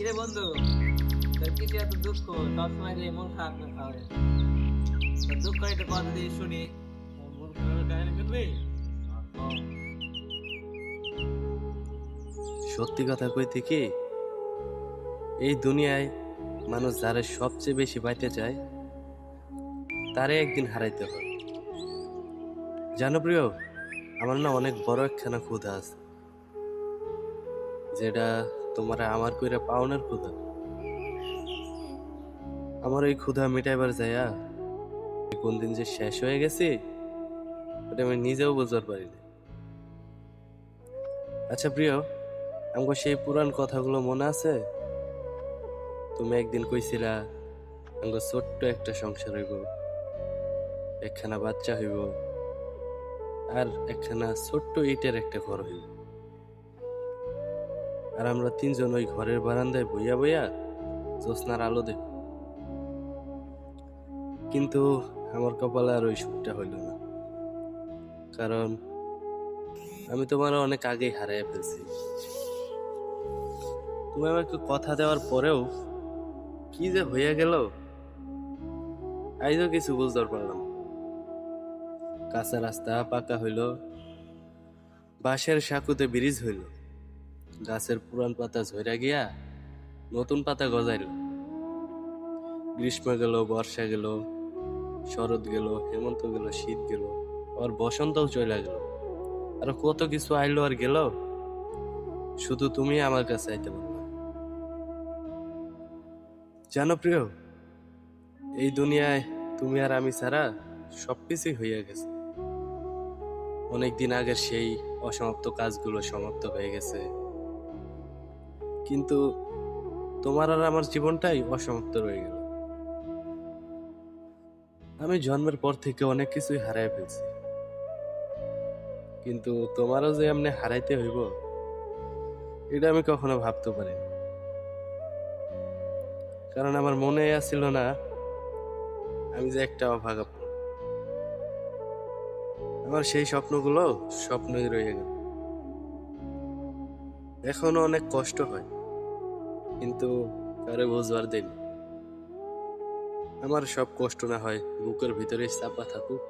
কিরে বন্ধু, তোর কিছু এত দুঃখ সবসময় যে মন খারাপ না খাওয়া তোর দুঃখ একটু কথা দিয়ে শুনি। মন খারাপের কাহিনী শুনবি? সত্যি কথা কইতে কি, এই দুনিয়ায় মানুষ যারে সবচেয়ে বেশি পাইতে চায় তারে একদিন হারাইতে হয়। জানো প্রিয়, আমার না অনেক বড় একখানা ক্ষুধা আছে, যেটা তোমার আমার কইরা পাওনের ক্ষুধা। আমার এই ক্ষুধা মিটাইবার যাইয়া কোন দিন যে শেষ হয়ে গেছে ওটা আমি নিজেও বুঝতে পারি না। আচ্ছা প্রিয়, আমাকে সেই পুরান কথাগুলো মনে আছে? তুমি একদিন কইছিলা আমাকে ছোট্ট একটা সংসার হইব, একখানা বাচ্চা হইব, আর একখানা ছোট্ট ইটের একটা ঘর হইল, আর আমরা তিনজন ওই ঘরের বারান্দায় বইয়া বইয়া জ্যোৎস্নার আলো দেখ। কিন্তু আমার কপালে আর ওই সুখটা হইল না, কারণ আমি তোমার অনেক আগেই হারাইয়া ফেলছি। তুমি আমাকে কথা দেওয়ার পরেও কি যে হইয়া গেল আইজও কিছু বুঝতে পারলাম। কাঁচা রাস্তা পাকা হইল, বাঁশের সাঁকুতে ব্রিজ হইল, গাছের পুরান পাতা ঝইরা গিয়া নতুন পাতা গজাইল। গ্রীষ্ম গেল, বর্ষা গেল, শরৎ গেল, হেমন্ত গেল, শীত গেল, আর বসন্তও চলে গেল। আর কত কিছু আইলো আর গেল, শুধু তুমি আমার কাছে আইতে পারো না। জানো প্রিয়, এই দুনিয়ায় তুমি আর আমি ছাড়া সবকিছুই হইয়া গেছে। অনেকদিন আগের সেই অসমাপ্ত কাজগুলো সমাপ্ত হয়ে গেছে, কিন্তু তোমার আর আমার জীবনটাই অসমাপ্ত রয়ে গেল। আমি জন্মের পর থেকে অনেক কিছুই হারাই ফেলছি, কিন্তু তোমারও যে এমনি হারাইতে হইব এটা আমি কখনো ভাবতে পারিনি। কারণ আমার মনে আসছিল না আমি যে একটা অভাগা। আমার সেই স্বপ্নগুলো স্বপ্নই রয়ে গেল। এখনো অনেক কষ্ট হয়, কিন্তু কারে বুঝবার দিন। আমার সব কষ্ট না হয় বুকের ভিতরে চাপা থাকুক।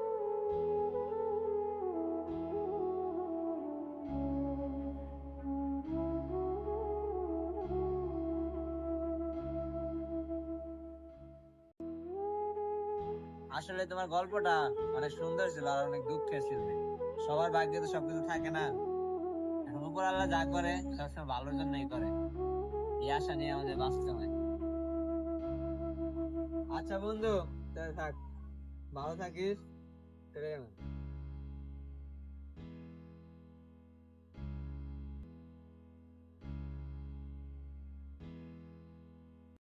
আসলে তোমার গল্পটা অনেক সুন্দর ছিল আর অনেক দুঃখের ছিল। সবার ভাগ্যে তো সবকিছু থাকে না। এখন উপর আল্লাহ যা করে সবসময় ভালোর জন্যই করে, এই আশা নিয়ে আমাদের বাঁচতে হয়। আচ্ছা বন্ধু, তাহলে থাক, ভালো থাকিস।